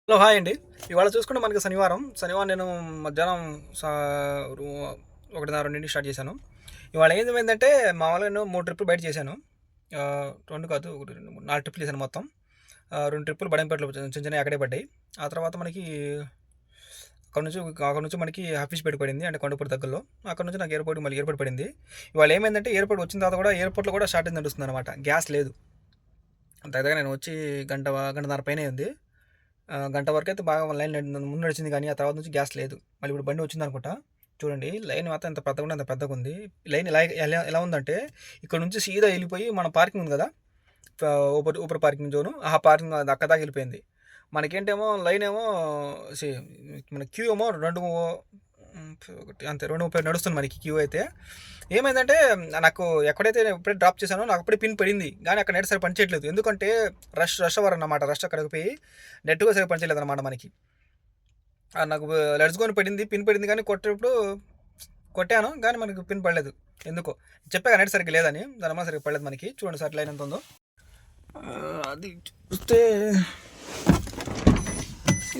Hello hi అండి. ఇవాళ చూసుకుంటే మనకి శనివారం నేను మధ్యాహ్నం 1:30 స్టార్ట్ చేశాను. ఇవాళ ఏమైందంటే మామూలుగా నేను 3 ట్రిప్పులు బయట చేశాను. 2 కాదు 1, 2, 3, 4 ట్రిప్పులు చేశాను మొత్తం. 2 ట్రిప్పులు బడంపేటలో చిన్న చిన్నవి అక్కడే పడ్డాయి. ఆ తర్వాత మనకి అక్కడ నుంచి మనకి హఫీజ్‌పేట పడింది. అంటే కొండపూడి దగ్గరలో. అక్కడ నుంచి నాకు ఎయిర్‌పోర్ట్ పడింది. ఇవాళ ఏమైందంటే ఎయిర్‌పోర్ట్ వచ్చిన తర్వాత కూడా ఎయిర్‌పోర్ట్‌లో కూడా షార్టేజ్ నడుస్తుందన్నమాట. గ్యాస్ లేదు. దగ్గర నేను వచ్చి గంటన్నర పైనే ఉంది. గంట వరకైతే బాగా లైన్ ముందు నడిచింది, కానీ ఆ తర్వాత నుంచి గ్యాస్ లేదు. మళ్ళీ ఇప్పుడు బండి వచ్చిందనుకుంటా. చూడండి లైన్ మాత్రం ఎంత పెద్దగా ఉంటే అంత పెద్దగా ఉంది. లైన్ ఎలా ఎలా ఉందంటే ఇక్కడ నుంచి సీదా వెళ్ళిపోయి మన పార్కింగ్ ఉంది కదా, ఊపర్ పార్కింగ్ జోను, ఆ పార్కింగ్ అక్కడ దాకా వెళ్ళిపోయింది. మనకేంటేమో లైన్ ఏమో మన క్యూ ఏమో 2:30 నడుస్తుంది మనకి క్యూ అయితే. ఏమైందంటే నాకు ఎక్కడైతే ఎప్పుడైతే డ్రాప్ చేశానో నాకు అప్పుడే పిన్ పడింది, కానీ అక్కడ నెట్ సరిగ్గా పనిచేయట్లేదు. ఎందుకంటే రష్ అవర్ అన్నమాట. రష్ అక్కడికి పోయి నెట్ కూడా సరిగ్గా పనిచేయలేదు అనమాట మనకి. నాకు లెట్స్ గోని పడింది, పిన్ పడింది, కానీ కొట్టాను కానీ మనకి పిన్ పడలేదు. ఎందుకో చెప్పాక నెట్ సరిగ్గా లేదని, దానివల్ల సరిగ్గా పడలేదు మనకి. చూడండి సార్ లైన్ ఎంత ఉందో. అది చూస్తే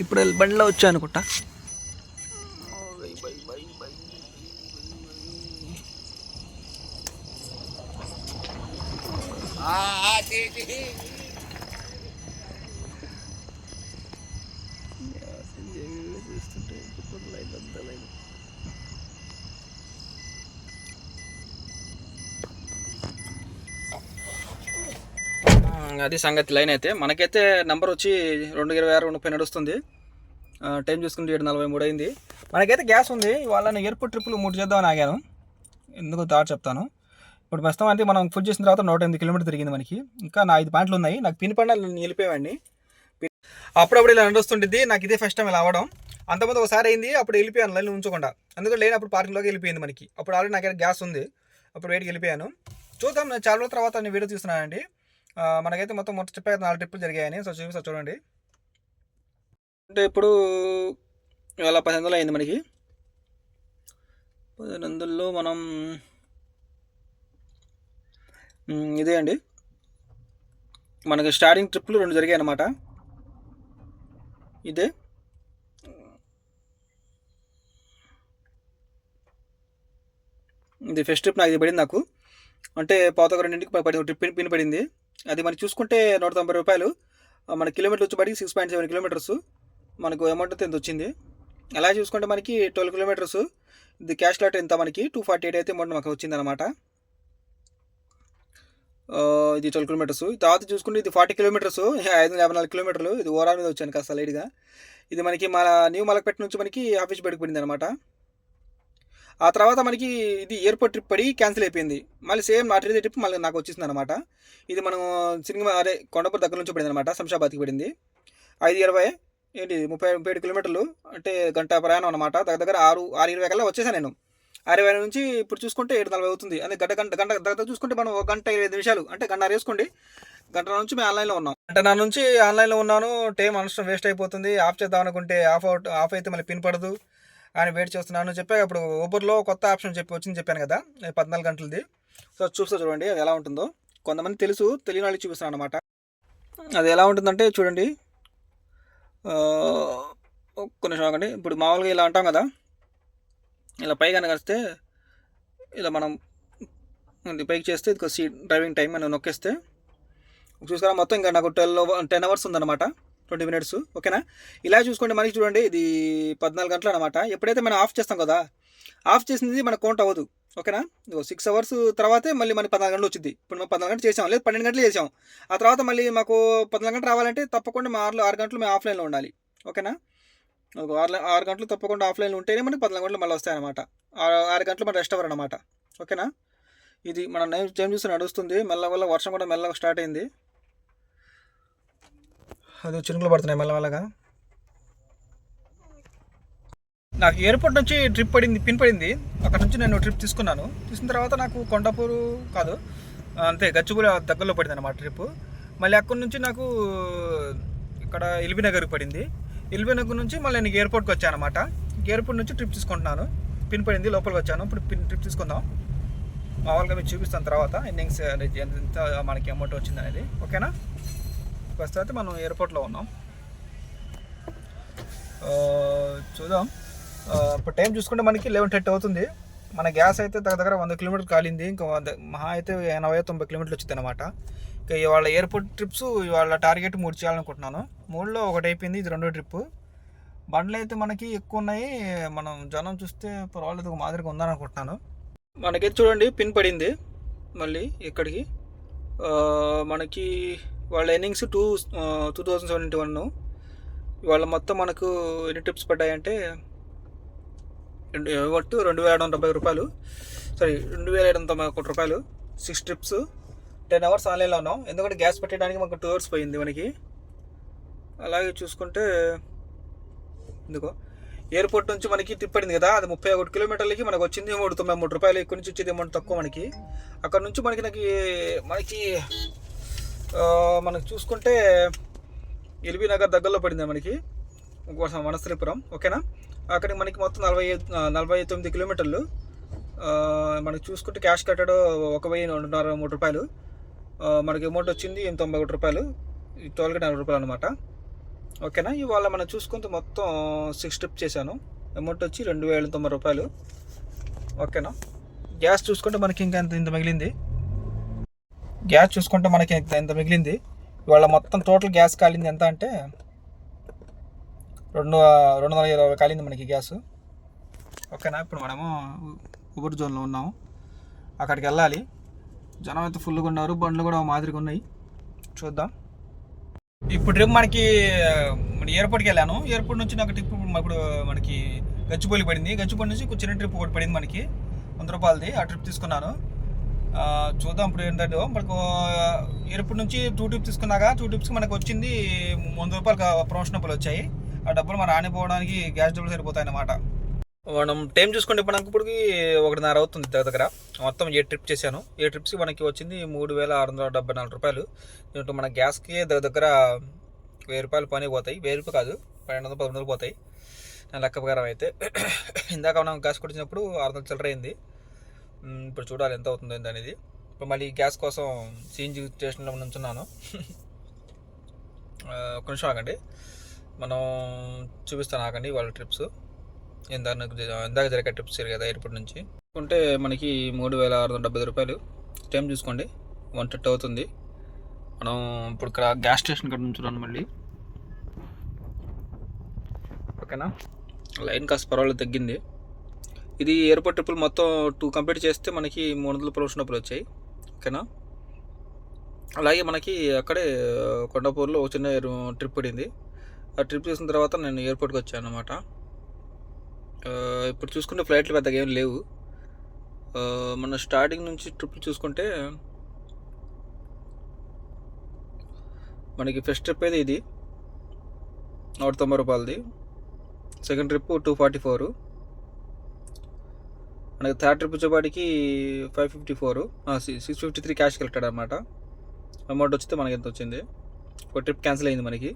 ఇప్పుడు బండిలో వచ్చా అనుకుంటా. అది సంగతి. లైన్ అయితే మనకైతే నెంబర్ వచ్చి 2:26, 2:30 నడుస్తుంది. టైం చూసుకుంటే 7:43 అయింది. మనకైతే గ్యాస్ ఉంది. ఇవాళ నేను ఎయిర్పోర్ట్ ట్రిప్పులు 3 చేద్దామని ఆగాను. ఎందుకు చెప్తాను. ఇప్పుడు ప్రస్తుతం అంటే మనం ఫుల్ చేసిన తర్వాత 108 కిలోమీటర్ తిరిగింది మనకి. ఇంకా నా 5 పాయింట్లు ఉన్నాయి. నాకు పిన్ పడిన వెళ్ళిపోయాడిని. అప్పుడప్పుడు ఇలా నడుస్తుంటుంది. నాకు ఇదే ఫస్ట్ టైం ఇలా అవ్వడం. అంతకుముందు ఒకసారి అయింది, అప్పుడు వెళ్ళిపోయాను లైన్ ఉంచకుండా. అందుకని లేనప్పుడు పార్కింగ్లోకి వెళ్ళిపోయింది మనకి. అప్పుడు ఆల్రెడీ నాకు గ్యాస్ ఉంది, అప్పుడు వెయిట్కి వెళ్ళిపోయాను. చూద్దాం, నేను చాలా రోజుల తర్వాత నేను వీడియో తీస్తున్నానండి. మనకైతే మొత్తం చెప్పాక 4 ట్రిప్పులు జరిగాయని. సో చూపిస్తా చూడండి. అంటే ఇప్పుడు ఇవాళ 1800 అయింది మనకి. 1800లో మనం ఇదే అండి, మనకి స్టార్టింగ్ ట్రిప్పులు 2 జరిగాయి అన్నమాట. ఇదే ఇది ఫస్ట్ ట్రిప్ నాకు ఇది పడింది. నాకు అంటే పాతక 2కి ట్రిప్ పిన్ పడింది. అది మనకి చూసుకుంటే 190 రూపాయలు. మన కిలోమీటర్ వచ్చి పడి 6.7 కిలోమీటర్స్. మనకు అమౌంట్ అయితే ఎంత వచ్చింది. అలా చూసుకుంటే మనకి 12 కిలోమీటర్స్. ఇది క్యాష్ లాట్ ఎంత మనకి 248 అయితే అమౌంట్ మాకు వచ్చిందనమాట. ఇది 12 కిలోమీటర్స్. తర్వాత చూసుకుంటే ఇది 40 కిలోమీటర్స్, 554 కిలోమీటర్లు. ఇది ఓవరాల్ మీద వచ్చాను కాస్త లైట్గా. ఇది మనకి న్యూ మలక్పేట నుంచి మనకి ఆఫీస్ బయటకు పడింది అనమాట. ఆ తర్వాత మనకి ఇది ఎయిర్పోర్ట్ ట్రిప్ పడి క్యాన్సిల్ అయిపోయింది. మళ్ళీ సేమ్ అటు ట్రిప్ మళ్ళీ నాకు వచ్చేసింది అనమాట. ఇది మనం సినిమా కొండపూర్ దగ్గర నుంచి పడింది అనమాట. శంషాబాద్కి పడింది. 5:20 ఏంటి 37 కిలోమీటర్లు, అంటే గంట ప్రయాణం అనమాట. దగ్గర 6:20 కల్లా వచ్చేసాను నేను. 6:20 నుంచి ఇప్పుడు చూసుకుంటే 7:40 అవుతుంది. అదే గంట దగ్గర చూసుకుంటే మనం 1 గంట 25 నిమిషాలు, అంటే గంటన్నర వేసుకోండి. గంట నుంచి మేము ఆన్లైన్లో ఉన్నాం. గంటన్నర నుంచి ఆన్లైన్లో ఉన్నాను. టైం అనవసరం వేస్ట్ అయిపోతుంది. ఆఫ్ చేద్దాం అనుకుంటే ఆఫ్ అయితే మళ్ళీ పిన్ పడదు అని వెయిట్ చేస్తున్నాను. చెప్పాక ఇప్పుడు ఊబర్లో కొత్త ఆప్షన్ వచ్చింది చెప్పాను కదా, 14 గంటలది. సో చూస్తా చూడండి అది ఎలా ఉంటుందో. కొంతమంది తెలియని వాళ్ళకి చూపిస్తున్నాను అనమాట. అది ఎలా ఉంటుందంటే చూడండి. ఒక్క నిమిషం ఆగండి. ఇప్పుడు మామూలుగా ఇలా అంటాం కదా, ఇలా పైగా కలిస్తే ఇలా మనం పైకి చేస్తే ఇది డ్రైవింగ్ టైం అని నొక్కేస్తే చూసుకురా మొత్తం ఇంకా నాకు 10 అవర్స్ ఉందన్నమాట, 20 మినిట్స్. ఓకేనా. ఇలా చూసుకోండి. మనకి చూడండి ఇది 14 గంటలు అనమాట. ఎప్పుడైతే మనం ఆఫ్ చేస్తాం కదా, ఆఫ్ చేసింది మనకు కౌంట్ అవ్వదు. ఓకేనా. 6 అవర్స్ తర్వాతే మళ్ళీ మనకి 14 గంటలు వచ్చింది. ఇప్పుడు మనం 14 గంటలు చేసాం, లేదు 12 గంటలు చేసాం. ఆ తర్వాత మళ్ళీ మాకు 14 గంటలు రావాలంటే తప్పకుండా 6 గంటలు మేము ఆఫ్లైన్లో ఉండాలి. ఓకేనా. 6 గంటలు తప్పకుండా ఆఫ్లైన్లో ఉంటేనే మనకి 14 గంటలు మళ్ళీ వస్తాయన్నమాట. 6 గంటలు మన రెస్ట్ అవర్ అనమాట. ఓకేనా. ఇది మన టైం చూసి నడుస్తుంది. మెల్లగా వర్షం కూడా మెల్లగా స్టార్ట్ అయింది. అది చినుకులు పడుతున్నాయి మెల్లగా. నాకు ఎయిర్పోర్ట్ నుంచి పిన్ పడింది. అక్కడ నుంచి నేను ట్రిప్ తీసుకున్నాను. తీసుకున్న తర్వాత నాకు కొండపూరు కాదు, అంతే గచ్చిబౌలి దగ్గరలో పడింది అనమాట ట్రిప్. మళ్ళీ అక్కడి నుంచి నాకు ఇక్కడ ఎల్బీ నగర్కి పడింది. ఎల్బీ నగర్ నుంచి మళ్ళీ నేను ఎయిర్పోర్ట్కి వచ్చాను అనమాట. ఎయిర్పోర్ట్ నుంచి ట్రిప్ తీసుకుంటున్నాను. పిన్ పడింది, లోపలికి వచ్చాను. ఇప్పుడు ట్రిప్ తీసుకుందాం. మామూలుగా మీకు చూపిస్తాను తర్వాత ఇన్నింగ్స్ ఎంత మనకి అమౌంట్ వచ్చింది అనేది. ఓకేనా. ప్రస్తుతం అయితే మనం ఎయిర్పోర్ట్లో ఉన్నాం. చూద్దాం. ఇప్పుడు టైం చూసుకుంటే మనకి 11:30 అవుతుంది. మన గ్యాస్ అయితే దగ్గర 100 కిలోమీటర్లు కాలింది. ఇంకా మహా అయితే 80-90 కిలోమీటర్లు వచ్చింది అనమాట. ఇంకా ఇవాళ ఎయిర్పోర్ట్ ట్రిప్స్ ఇవాళ టార్గెట్ 3 చేయాలనుకుంటున్నాను. 3లో ఒకటి అయిపోయింది, ఇది రెండో ట్రిప్పు. బండ్లు అయితే మనకి ఎక్కువ ఉన్నాయి. మనం జనం చూస్తే పర్వాలేదు, ఒక మాదిరిగా ఉందని అనుకుంటున్నాను. మనకైతే చూడండి పిన్ పడింది మళ్ళీ ఇక్కడికి. మనకి వాళ్ళ ఎర్నింగ్స్ 2071. ఇవాళ మొత్తం మనకు ఎన్ని ట్రిప్స్ పడ్డాయంటే 2,770 రూపాయలు, సారీ 2,791 రూపాయలు. 6 ట్రిప్స్, 10 అవర్స్ ఆన్లైన్లో ఉన్నాం. ఎందుకంటే గ్యాస్ పెట్టడానికి మాకు 2 అవర్స్ పోయింది మనకి. అలాగే చూసుకుంటే ఎందుకో ఎయిర్పోర్ట్ నుంచి మనకి ట్రిప్ పడింది కదా, అది 31 కిలోమీటర్లకి మనకు వచ్చింది 393 రూపాయలు. ఇక్కడ నుంచి వచ్చేది అమౌంట్ తక్కువ మనకి. అక్కడ నుంచి మనకి చూసుకుంటే ఎల్బీ నగర్ దగ్గరలో పడింది మనకి, వనస్థలిపురం. ఓకేనా, అక్కడికి మనకి మొత్తం 49 కిలోమీటర్లు. మనకి చూసుకుంటే క్యాష్ కట్టాడు 1,203 రూపాయలు. మనకి అమౌంట్ వచ్చింది 91 రూపాయలు. టోల్గేట్ 40 రూపాయలు అనమాట. ఓకేనా, ఇవాళ మనం చూసుకుంటే మొత్తం 6 ట్రిప్ చేశాను. అమౌంట్ వచ్చి 2,090 రూపాయలు. ఓకేనా, గ్యాస్ చూసుకుంటే మనకి ఇంకా ఇంత మిగిలింది. ఇవాళ మొత్తం టోటల్ గ్యాస్ కాలింది ఎంత అంటే 220 కాలింది మనకి గ్యాస్. ఓకేనా, ఇప్పుడు మనము ఉబర్ జోన్లో ఉన్నాము, అక్కడికి వెళ్ళాలి. జనం అయితే ఫుల్గా ఉన్నారు, బండ్లు కూడా మాదిరిగా ఉన్నాయి. చూద్దాం. ఇప్పుడు ట్రిప్ మనకి ఎయిర్పోర్ట్కి వెళ్ళాను. ఎయిర్పోర్ట్ నుంచి నాకు ట్రిప్ ఇప్పుడు మనకి గచ్చిబౌలి పడింది. గచ్చిబౌలి నుంచి చిన్న ట్రిప్ ఒకటి పడింది మనకి 100 రూపాయలది. ఆ ట్రిప్ తీసుకున్నాను. చూద్దాం ఇప్పుడు ఏంటంటే మనకు ఎయిర్పోర్ట్ నుంచి 2 ట్రిప్స్ తీసుకున్నాక 2 ట్రిప్స్కి మనకు వచ్చింది 100 రూపాయలు ప్రమోషన్ డబ్బులు వచ్చాయి. ఆ డబ్బులు మనం రానిపోవడానికి గ్యాస్ డబ్బులు సరిపోతాయి అన్నమాట. మనం టైం చూసుకుంటే మనకి ఇప్పటికి 1:30 అవుతుంది దగ్గర. మొత్తం 7 ట్రిప్ చేశాను. 7 ట్రిప్స్కి మనకి వచ్చింది 3,674 రూపాయలు. దీంట్లో మన గ్యాస్కి దగ్గర 1,000 రూపాయలు పని పోతాయి. 1,000 రూపాయలు కాదు, 1,200-1,300 పోతాయి నా లెక్క ప్రకారం అయితే. ఇందాక మనం గ్యాస్ కొట్టినప్పుడు 600 చిల్లర అయింది. ఇప్పుడు చూడాలి ఎంత అవుతుందో అనేది. ఇప్పుడు మళ్ళీ గ్యాస్ కోసం సిఎన్జి స్టేషన్లో నుంచున్నాను. ఒక నిమిషం ఆగండి, మనం చూపిస్తాను ఆగండి వాళ్ళ ట్రిప్స్. ఇందాక జరిగే ట్రిప్స్ కదా ఎయిర్పోర్ట్ నుంచి ఉంటే మనకి 3,670 రూపాయలు. టైం చూసుకోండి 1:30 అవుతుంది. మనం ఇప్పుడు ఇక్కడ గ్యాస్ స్టేషన్ కాడ నుంచున్నాను మళ్ళీ. ఓకేనా, లైన్ కాస్త పర్వాలేదు తగ్గింది. ఇది ఎయిర్పోర్ట్ ట్రిప్పులు మొత్తం 2 కంప్లీట్ చేస్తే మనకి 300 ప్రమోషన్ డబ్బులు వచ్చాయి. ఓకేనా, అలాగే మనకి అక్కడే కొండాపూర్లో ఒక చిన్న ట్రిప్ పడింది. ఆ ట్రిప్ చేసిన తర్వాత నేను ఎయిర్పోర్ట్కి వచ్చాను అన్నమాట. ఇప్పుడు చూసుకుంటే ఫ్లైట్లు పెద్దగా ఏం లేవు. మన స్టార్టింగ్ నుంచి ట్రిప్ చూసుకుంటే మనకి ఫస్ట్ ట్రిప్ అయితే ఇది 190 రూపాయలది. Second trip 244. మనకి థర్డ్ ట్రిప్ వచ్చేపాటికి 554, 653 క్యాష్ కలెక్టెడ్ అనమాట. అమౌంట్ వచ్చితే మనకి ఎంత వచ్చింది. ఒక ట్రిప్ క్యాన్సిల్ అయింది మనకి.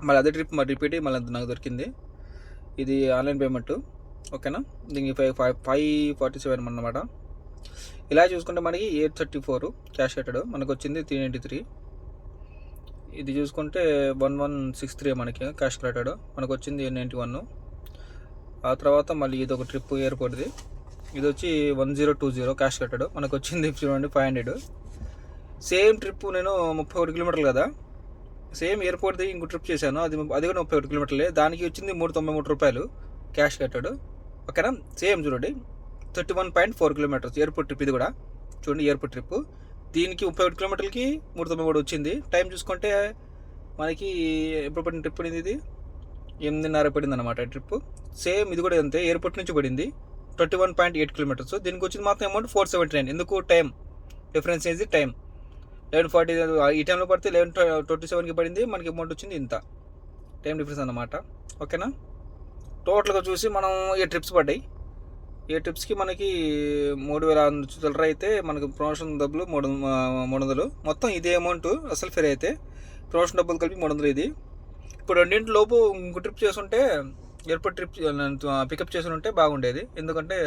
మళ్ళీ అదే ట్రిప్ రిపీట్ మళ్ళీ నాకు దొరికింది. ఇది ఆన్లైన్ పేమెంట్. ఓకేనా, దీనికి 547 అన్నమాట. ఇలా చూసుకుంటే మనకి 834 క్యాష్ కట్టాడు, మనకు వచ్చింది 393. ఇది చూసుకుంటే 1163 మనకి క్యాష్ కట్టాడు, మనకు వచ్చింది 91. ఆ తర్వాత మళ్ళీ ఇది ఒక ట్రిప్ ఎయిర్పోర్ట్ది, ఇది వచ్చి 1020 క్యాష్ కట్టాడు, మనకు వచ్చింది చూడండి 500. సేమ్ ట్రిప్ నేను 31 కిలోమీటర్లు కదా, సేమ్ ఎయిర్పోర్ట్ది ఇంకో ట్రిప్ చేశాను, అది కూడా 31 కిలోమీటర్లే. దానికి వచ్చింది 393 రూపాయలు క్యాష్ కట్టాడు. ఓకేనా, సేమ్ చూడండి 31.4 కిలోమీటర్స్ ఎయిర్పోర్ట్ ట్రిప్. ఇది కూడా చూడండి ఎయిర్పోర్ట్ ట్రిప్, దీనికి 31 కిలోమీటర్లకి 393 వచ్చింది. టైం చూసుకుంటే మనకి ఎప్పుడు పడిన ట్రిప్ పడింది, ఇది 8:30 పడింది అనమాట ట్రిప్. సేమ్ ఇది కూడా అంతే, ఎయిర్పోర్ట్ నుంచి పడింది 21.8 కిలోమీటర్స్. దీనికి వచ్చింది మాత్రం అమౌంట్ 479. ఎందుకు టైం డిఫరెన్స్ అనేది టైం 11:40 ఈ టైంలో పడితే 11:27కి పడింది, మనకి అమౌంట్ వచ్చింది ఇంత టైం డిఫరెన్స్ అన్నమాట. ఓకేనా, టోటల్గా చూసి మనం 8 ట్రిప్స్ పడ్డాయి. 8 ట్రిప్స్కి మనకి 3,600 చిల్లర అయితే మనకి ప్రమోషన్ డబ్బులు 300. మొత్తం ఇదే అమౌంట్ అసలు ఫేర్ అయితే ప్రమోషన్ డబ్బులు కలిపి 300 ఇది. ఇప్పుడు రెండింటి లోపు ఇంకో ట్రిప్ చేస్తుంటే ఎయిర్పోర్ట్ ట్రిప్ పికప్ చేసి ఉంటే బాగుండేది. ఎందుకంటే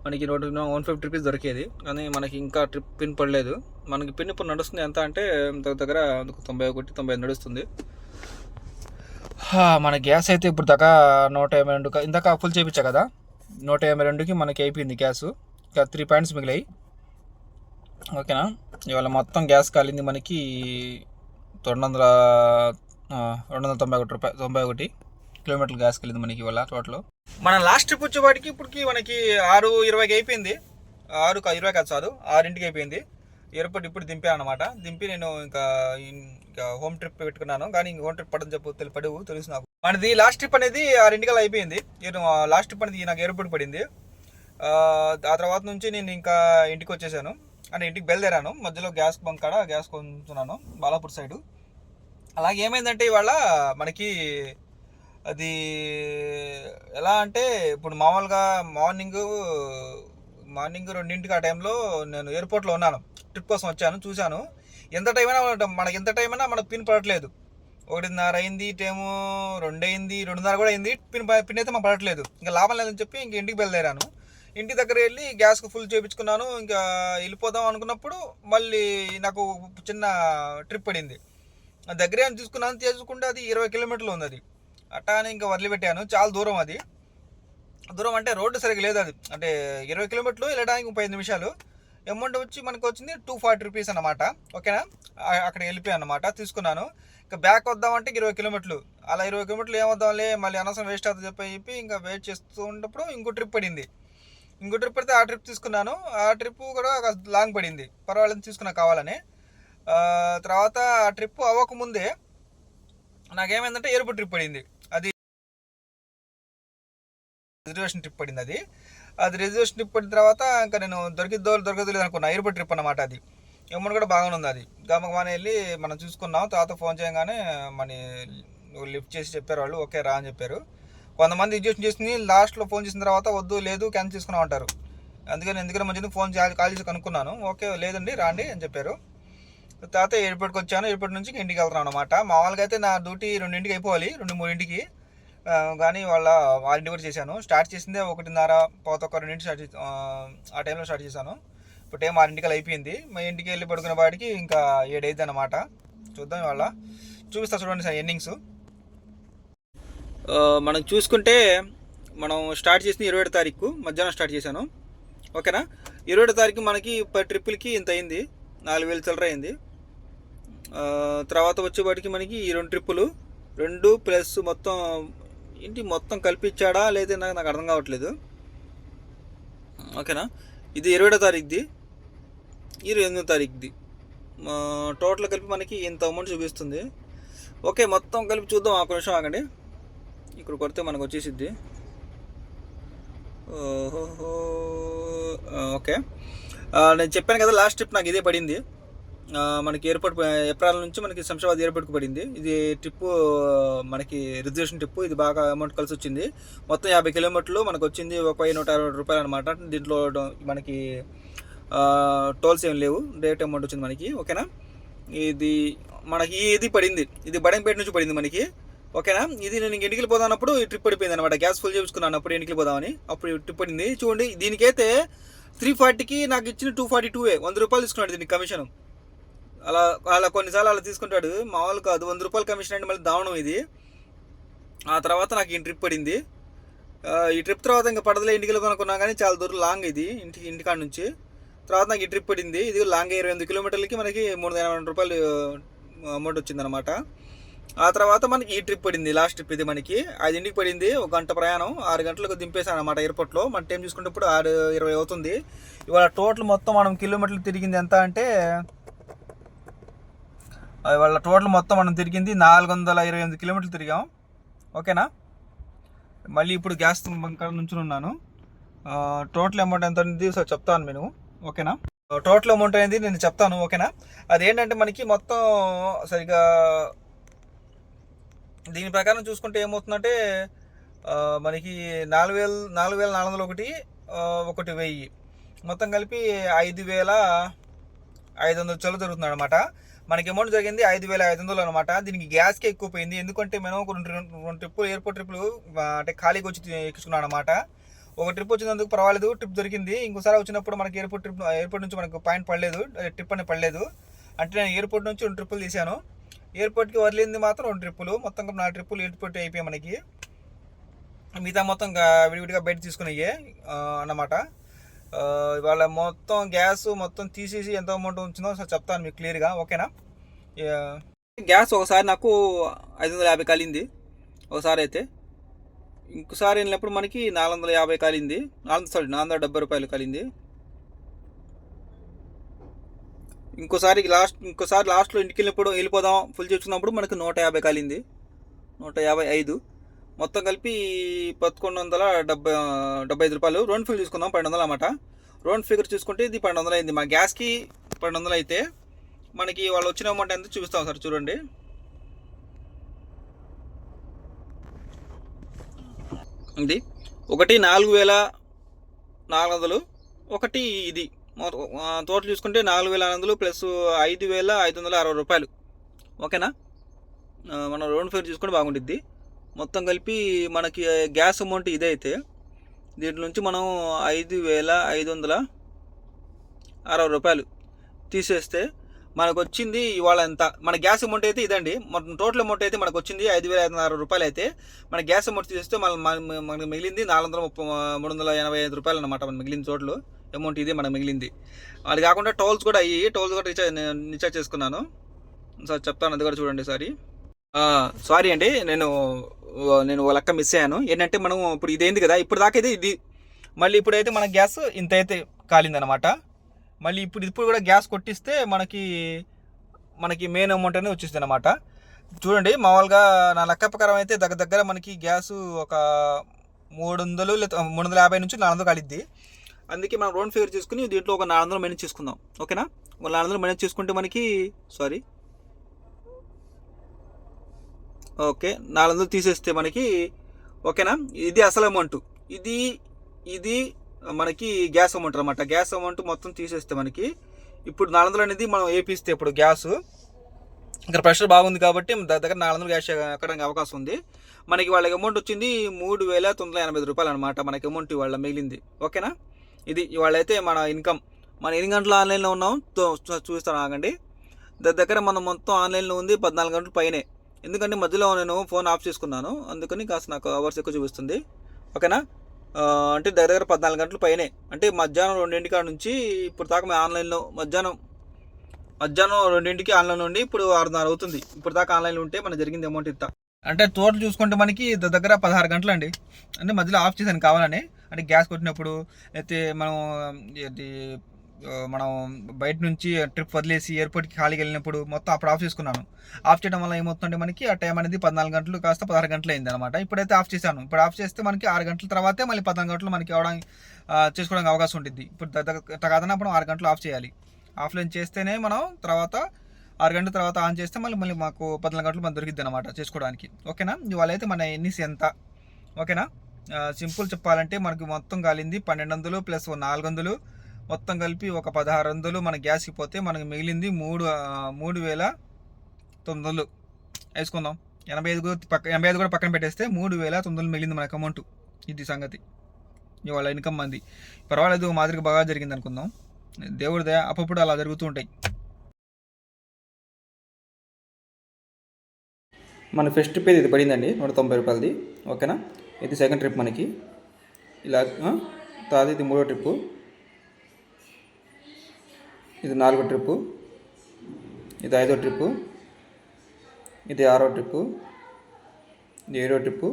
మనకి 150 రూపీస్ దొరికేది, కానీ మనకి ఇంకా ట్రిప్ పిన్ పడలేదు. మనకి పిన్ ఇప్పుడు నడుస్తుంది ఎంత అంటే దగ్గర 91-95 నడుస్తుంది. మన గ్యాస్ అయితే ఇప్పుడు దాకా 182 ఇందాక ఫుల్ చేయించా కదా, 182కి మనకి అయిపోయింది గ్యాస్. ఇంకా 3 పాయింట్స్ మిగిలాయి. ఓకేనా. ఇవాళ మొత్తం గ్యాస్ కాలింది మనకి 200 291 91 కిలోమీటర్లు గ్యాస్ కలిగింది మనకి ఇవాళ టోటల్. మన లాస్ట్ ట్రిప్ వచ్చేవాడికి ఇప్పటికి మనకి 6:20కి అయిపోయింది. 6:20 కాదు సార్, 6ంటికి అయిపోయింది. ఎయిర్పోర్ట్ ఇప్పుడు దింపాను అనమాట. దింపి నేను ఇంకా హోమ్ ట్రిప్ పెట్టుకున్నాను, కానీ ఇంక హోమ్ ట్రిప్ పడని పడవు తెలుసు నాకు. మనది లాస్ట్ ట్రిప్ అనేది 6ంటికల్లా అయిపోయింది. లాస్ట్ ట్రిప్ అనేది నాకు ఎయిర్పోర్ట్ పడింది. ఆ తర్వాత నుంచి నేను ఇంకా ఇంటికి వచ్చేసాను, అంటే ఇంటికి బయలుదేరాను. మధ్యలో గ్యాస్ బంక్ కాడ గ్యాస్ కొంటున్నాను బాలాపూర్ సైడు. అలాగే ఏమైందంటే ఇవాళ మనకి అది ఎలా అంటే, ఇప్పుడు మామూలుగా మార్నింగ్ 2ంటికి ఆ టైంలో నేను ఎయిర్పోర్ట్లో ఉన్నాను. ట్రిప్ కోసం వచ్చాను, చూశాను. ఎంత టైం అయినా మనకు పిన్ పడట్లేదు. 1:30 అయింది, టైము 2 అయింది, 2:30 కూడా అయింది. పిన్ అయితే మాకు పడట్లేదు. ఇంకా లాభం లేదని చెప్పి ఇంక ఇంటికి బయలుదేరాను. ఇంటి దగ్గర వెళ్ళి గ్యాస్కి ఫుల్ చేయించుకున్నాను. ఇంకా వెళ్ళిపోదాం అనుకున్నప్పుడు మళ్ళీ నాకు చిన్న ట్రిప్ పడింది. దగ్గరే అని తీసుకుంటే అది 20 కిలోమీటర్లు ఉంది. అది అట్టా అని ఇంకా వదిలిపెట్టాను. చాలా దూరం, అది దూరం అంటే రోడ్డు సరిగ్గా లేదు. అది అంటే 20 కిలోమీటర్లు వెళ్ళడానికి 35 నిమిషాలు. అమౌంట్ వచ్చి మనకు వచ్చింది 240 రూపీస్ అనమాట. ఓకేనా. అక్కడ వెళ్ళిపోయాను అనమాట, తీసుకున్నాను. ఇంకా బ్యాక్ వద్దామంటే 20 కిలోమీటర్లు. అలా 20 కిలోమీటర్లు ఏమొద్దాంలే, మళ్ళీ అనవసరం వేస్ట్ అవుతుంది చెప్పి ఇంకా వెయిట్ చేస్తూ ఉన్నప్పుడు ఇంకో ట్రిప్ పడింది. ఇంకో ట్రిప్ పడితే ఆ ట్రిప్ తీసుకున్నాను. ఆ ట్రిప్ కూడా లాంగ్ పడింది, పర్వాలేదు తీసుకున్నా కావాలని. తర్వాత ఆ ట్రిప్ అవ్వకముందే నాకేమైందంటే ఎయిర్పోర్ట్ ట్రిప్ పడింది. అది రిజర్వేషన్ ట్రిప్ పడింది. అది రిజర్వేషన్ ట్రిప్ పడిన తర్వాత ఇంకా నేను దొరకదు అనుకున్నా. ఎయిర్పోర్ట్ ట్రిప్ అన్నమాట. అది అమౌంట్ కూడా బాగానే ఉంది. అది గమగమానే వెళ్ళి మనం చూసుకున్నాం. తర్వాత ఫోన్ చేయగానే మనీ లిఫ్ట్ చేసి చెప్పారు వాళ్ళు, ఓకే రా అని చెప్పారు. కొంతమంది రిజర్వేషన్ చేసుకుని లాస్ట్లో ఫోన్ చేసిన తర్వాత వద్దు లేదు క్యాన్సిల్ చేసుకున్నాం అంటారు. ఎందుకని మంచిది ఫోన్ కాల్ చేసి కనుక్కున్నాను. ఓకే లేదండి రాండి అని చెప్పారు. తర్వాత ఎయిర్పోర్ట్కి వచ్చాను. ఎయిర్పోర్ట్ నుంచి ఇంటికి వెళ్తున్నాను అనమాట. మామూలుగా అయితే నా డ్యూటీ 2ంటికి అయిపోవాలి, 2-3ంటికి. కానీ వాళ్ళ 6ంటికి కూడా చేశాను. స్టార్ట్ చేసిందే 1:30 2 ఆ టైంలో స్టార్ట్ చేశాను. ఇప్పుడు టైం 6ంటికల్ అయిపోయింది. మా ఇంటికి వెళ్ళి పడుకునే వాడికి ఇంకా 7 అయింది అనమాట. చూద్దాం ఇవాళ చూపిస్తా చూడండి సార్ ఎండింగ్స్. మనం చూసుకుంటే మనం స్టార్ట్ చేసింది 27వ తారీఖు మధ్యాహ్నం స్టార్ట్ చేశాను. ఓకేనా. 27వ తారీఖు మనకి పర్ ట్రిప్పులకి ఇంత అయింది, 4,000 చిల్లర అయింది. తర్వాత వచ్చేవాడికి మనకి ఈ 2 ట్రిప్పులు 2 ప్లస్ మొత్తం కల్పించాడా లేదా నాకు అర్థం కావట్లేదు. ఓకేనా. ఇది 27వ తారీఖుది, 28వ తారీఖుది. టోటల్ కలిపి మనకి ఇంత అమౌంట్ చూపిస్తుంది. ఓకే మొత్తం కలిపి చూద్దాం. ఒక నిమిషం ఆగండి, ఇక్కడ కొడితే మనకు వచ్చేసిద్ది. ఓహో ఓకే. నేను చెప్పాను కదా లాస్ట్ ట్రిప్ నాకు ఇదే పడింది. మనకి ఎయిర్పోర్ట్ ఏప్రిల్ నుంచి మనకి శంషాబాద్ ఎయిర్పోర్ట్కి పడింది. ఇది ట్రిప్పు మనకి రిజర్వేషన్ ట్రిప్పు. ఇది బాగా అమౌంట్ కలిసి వచ్చింది. మొత్తం 50 కిలోమీటర్లు మనకు వచ్చింది 1,160 రూపాయలు అనమాట. దీంట్లో మనకి టోల్స్ ఏం లేవు, డైరెక్ట్ అమౌంట్ వచ్చింది మనకి. ఓకేనా. ఇది పడింది, ఇది బడంపేట నుంచి పడింది మనకి. ఓకేనా. ఇది నేను ఇంటికి వెళ్ళిపోదాం అన్నప్పుడు ఈ ట్రిప్ పడిపోయింది అనమాట. గ్యాస్ ఫుల్ చేయించుకున్నాను అప్పుడు ఇంటికి వెళ్ళిపోదామని, అప్పుడు ట్రిప్ పడింది. చూడండి దీనికైతే 340కి నాకు ఇచ్చిన 242 100 రూపాయలు తీసుకున్నాడు దీనికి కమిషన్. అలా కొన్నిసార్లు అలా తీసుకుంటాడు, మామూలు కాదు. 100 రూపాయలు కమిషన్ అంటే మళ్ళీ దావణం ఇది. ఆ తర్వాత నాకు ఈ ట్రిప్ పడింది. ఈ ట్రిప్ తర్వాత ఇంకా పడదలే, ఇంటికి వెళ్ళి కానీ చాలా దూరం లాంగ్ ఇది ఇంటికాడ నుంచి. తర్వాత నాకు ఈ ట్రిప్ పడింది. ఇది లాంగ్ 28 కిలోమీటర్లకి మనకి 380 రూపాయలు అమౌంట్ వచ్చిందనమాట. ఆ తర్వాత మనకి ఈ ట్రిప్ పడింది, లాస్ట్ ట్రిప్ ఇది మనకి 5ంటికి పడింది. 1 గంట ప్రయాణం, 6 గంటలకు దింపేశాను అనమాట ఎయిర్పోర్ట్లో. మన టైం చూసుకున్నప్పుడు 6:20 అవుతుంది. ఇవాళ టోటల్ మొత్తం మనం కిలోమీటర్లు తిరిగింది ఎంత అంటే, ఇవాళ టోటల్ మొత్తం మనం తిరిగింది 428 కిలోమీటర్లు తిరిగాం. ఓకేనా. మళ్ళీ ఇప్పుడు గ్యాస్ బంక్ నుంచి ఉన్నాను. టోటల్ అమౌంట్ ఎంత అనేది చెప్తాను నేను. ఓకేనా. టోటల్ అమౌంట్ అనేది నేను చెప్తాను. ఓకేనా. అదేంటంటే మనకి మొత్తం సరిగా దీని ప్రకారం చూసుకుంటే ఏమవుతుందంటే మనకి 4,401 1,000 మొత్తం కలిపి 5,500 చొల్లు జరుగుతుంది అనమాట. మనకి అమౌంట్ జరిగింది 5,500 అనమాట. దీనికి గ్యాస్కే ఎక్కువ పోయింది, ఎందుకంటే మేము 2 ట్రిప్పులు ఎయిర్పోర్ట్ ట్రిప్పులు అంటే ఖాళీగా వచ్చి ఎక్కించుకున్నాం అనమాట. ఒక ట్రిప్ వచ్చినందుకు పర్వాలేదు, ట్రిప్ దొరికింది. ఇంకోసారి వచ్చినప్పుడు మనకి ఎయిర్పోర్ట్ నుంచి మనకు పాయింట్ పడలేదు, ట్రిప్ అనేది పడలేదు. అంటే నేను ఎయిర్పోర్ట్ నుంచి 2 ట్రిప్పులు తీశాను. ఎయిర్పోర్ట్కి వదిలింది మాత్రం 2 ట్రిప్పులు, మొత్తం 4 ట్రిప్పులు ఎయిర్పోర్ట్ అయిపోయాయి మనకి. మిగతా మొత్తం విడివిడిగా బయట తీసుకున్నాయి అన్నమాట. ఇవాళ మొత్తం గ్యాస్ మొత్తం తీసేసి ఎంత అమౌంట్ ఉంచిందో ఒకసారి చెప్తాను మీకు క్లియర్గా, ఓకేనా. గ్యాస్ ఒకసారి నాకు 550 కాలింది ఒకసారి అయితే, ఇంకోసారి వెళ్ళినప్పుడు మనకి 450 కాలింది, 470 రూపాయలు కాలింది. ఇంకోసారి లాస్ట్లో ఇంటికి వెళ్ళిపోదాం ఫుల్ చేసుకున్నప్పుడు మనకి 150 కాలింది, 155. మొత్తం కలిపి 1175 రూపాయలు. రౌండ్ ఫిగర్ చూసుకుందాం 1200 అన్నమాట. రౌండ్ ఫిగర్ చూసుకుంటే ఇది 1200 అయింది. మా గ్యాస్కి 1200 అయితే మనకి వాళ్ళు వచ్చిన అమౌంట్ ఎంత చూపిస్తాం సార్, చూడండి. ఇది ఒకటి 4400, ఒకటి ఇది టోటల్ చూసుకుంటే 4400 ప్లస్ 5560 రూపాయలు, ఓకేనా. మనం రౌండ్ ఫిగర్ చూసుకుంటే బాగుంటుంది. మొత్తం కలిపి మనకి గ్యాస్ అమౌంట్ ఇదైతే దీంట్లో నుంచి మనం 5560 రూపాయలు తీసేస్తే మనకు వచ్చింది ఇవాళ ఎంత. మన గ్యాస్ అమౌంట్ అయితే ఇదండి, మొత్తం టోటల్ అమౌంట్ అయితే మనకు వచ్చింది 5560 రూపాయలు. అయితే మన గ్యాస్ అమౌంట్ తీసేస్తే మనకు మిగిలింది 385 రూపాయలు అనమాట. మన మిగిలింది టోటల్ అమౌంట్ ఇది మనకు మిగిలింది. అది కాకుండా టోల్స్ కూడా రీఛార్జ్ చేసుకున్నాను సార్, చెప్తాను అది కూడా చూడండి సారీ. సారీ అండి, నేను లెక్క మిస్ అయ్యాను. ఏంటంటే మనం ఇప్పుడు ఇదేంది కదా, ఇప్పుడు దాకా అయితే ఇది, మళ్ళీ ఇప్పుడైతే మన గ్యాస్ ఇంత అయితే కాలిందనమాట. మళ్ళీ ఇప్పుడు కూడా గ్యాస్ కొట్టిస్తే మనకి మెయిన్ అమౌంట్ అనేది వచ్చేస్తుంది అనమాట. చూడండి, మామూలుగా నా లెక్క ప్రకారం అయితే దగ్గర మనకి గ్యాస్ ఒక 300 లేదా 350 నుంచి 400 కాలిద్ది. అందుకే మనం రౌండ్ ఫిగర్ తీసుకుని దీంట్లో ఒక 400 మైనస్ చేసుకుందాం, ఓకేనా. 400 మైనస్ చేసుకుంటే మనకి ఓకే 400 తీసేస్తే మనకి, ఓకేనా. ఇది అసలు అమౌంట్, ఇది మనకి గ్యాస్ అమౌంట్ అనమాట. గ్యాస్ అమౌంట్ మొత్తం తీసేస్తే మనకి ఇప్పుడు 400 అనేది మనం వేపిస్తే ఇప్పుడు గ్యాస్ ఇక్కడ ప్రెషర్ బాగుంది కాబట్టి దగ్గర 400 గ్యాస్ ఎక్కడానికి అవకాశం ఉంది. మనకి వాళ్ళకి అమౌంట్ వచ్చింది 3985 రూపాయలు అనమాట. మనకి అమౌంట్ ఇవాళ మిగిలింది, ఓకేనా. ఇది ఇవాళ అయితే మన ఇన్కమ్. మనం ఎన్ని గంటలు ఆన్లైన్లో ఉన్నాం చూస్తాను ఆగండి. దగ్గర మనం మొత్తం ఆన్లైన్లో ఉంది 14 గంటల పైనే. ఎందుకంటే మధ్యలో నేను ఫోన్ ఆఫ్ చేసుకున్నాను, అందుకని కాస్త నాకు అవర్స్ ఎక్కువ చూపిస్తుంది, ఓకేనా. అంటే దగ్గర 14 గంటల పైనే. అంటే మధ్యాహ్నం 2 కాడ నుంచి ఇప్పుడు దాకా మేము ఆన్లైన్లో మధ్యాహ్నం 2కి ఆన్లైన్లో ఉండి ఇప్పుడు 6:30 అవుతుంది. ఇప్పుడు దాకా ఆన్లైన్లో ఉంటే మనకు జరిగింది అమౌంట్ ఇంత. అంటే టోటల్ చూసుకుంటే మనకి దగ్గర 16 గంటలు అండి. అంటే మధ్యలో ఆఫ్ చేశాను కావాలని, అంటే గ్యాస్ కొట్టినప్పుడు అయితే మనం బయట నుంచి ట్రిప్ వదిలేసి ఎయిర్పోర్ట్కి ఖాళీకి వెళ్ళినప్పుడు మొత్తం అప్పుడు ఆఫ్ చేసుకున్నాను. ఆఫ్ చేయడం వల్ల ఏమవుతుందంటే మనకి ఆ టైం అనేది 14 గంటలు కాస్త 16 గంటలు అయింది అనమాట. ఇప్పుడైతే ఆఫ్ చేశాను. ఇప్పుడు ఆఫ్ చేస్తే మనకి 6 గంటల తర్వాతే మళ్ళీ 14 గంటలు మనకి చేసుకోవడానికి అవకాశం ఉంటుంది. ఇప్పుడు కాదన్నప్పుడు 6 గంటలు ఆఫ్ చేయాలి. ఆఫ్లైన్ చేస్తేనే మనం తర్వాత 6 గంటల తర్వాత ఆన్ చేస్తే మళ్ళీ మాకు 14 గంటలు మనకు దొరికిద్ది అనమాట చేసుకోవడానికి, ఓకేనా. ఇవాళ అయితే మన ఎన్నిసి ఎంత, ఓకేనా. సింపుల్ చెప్పాలంటే మనకి మొత్తం కాలింది 1200 ప్లస్ 400, మొత్తం కలిపి ఒక 1600 మన గ్యాస్కి పోతే మనకి మిగిలింది 3900 వేసుకుందాం. 85 కూడా పక్కన పెట్టేస్తే 3900 మిగిలింది మనకు అమౌంట్. ఇది సంగతి ఇవాళ ఇన్కమ్ మంది. పర్వాలేదు, మాదిరిగా బాగా జరిగింది అనుకుందాం. దేవుడిదే అప్పుడు అలా జరుగుతూ ఉంటాయి. మన ఫస్ట్ ట్రిప్ ఇది పడిందండి 190 రూపాయలది, ఓకేనా. ఇది సెకండ్ ట్రిప్ మనకి ఇలా. ఇది 3వ ట్రిప్పు, ఇది 4వ ట్రిప్పు, ఇది 5వ ట్రిప్పు, ఇది 6వ ట్రిప్పు, ఇది 7వ ట్రిప్పు.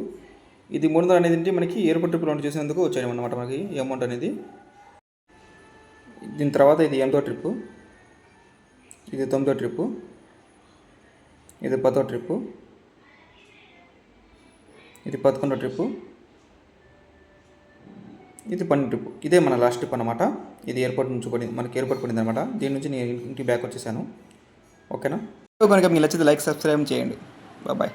ఇది 300 అనేది మనకి ఎయిర్పోర్ట్ ట్రిప్ రౌండ్ చేసినందుకు వచ్చాయి అన్నమాట మనకి ఈ అమౌంట్ అనేది. దీని తర్వాత ఇది 8వ ట్రిప్పు, ఇది 9వ ట్రిప్పు, ఇది 10వ ట్రిప్పు, ఇది 11వ ట్రిప్పు, ఇది 12వ ట్రిప్పు. ఇదే మన లాస్ట్ ట్రిప్ అనమాట. ఇది ఎయిర్పోర్ట్ నుంచి మనకి ఎయిర్పోర్ట్ పడింది అనమాట. దీని నుంచి నేను ఇంటికి బ్యాక్ వచ్చేసాను, ఓకేనా. కనుక మీకు నచ్చితే లైక్ సబ్స్క్రైబ్ చేయండి. బాయ్.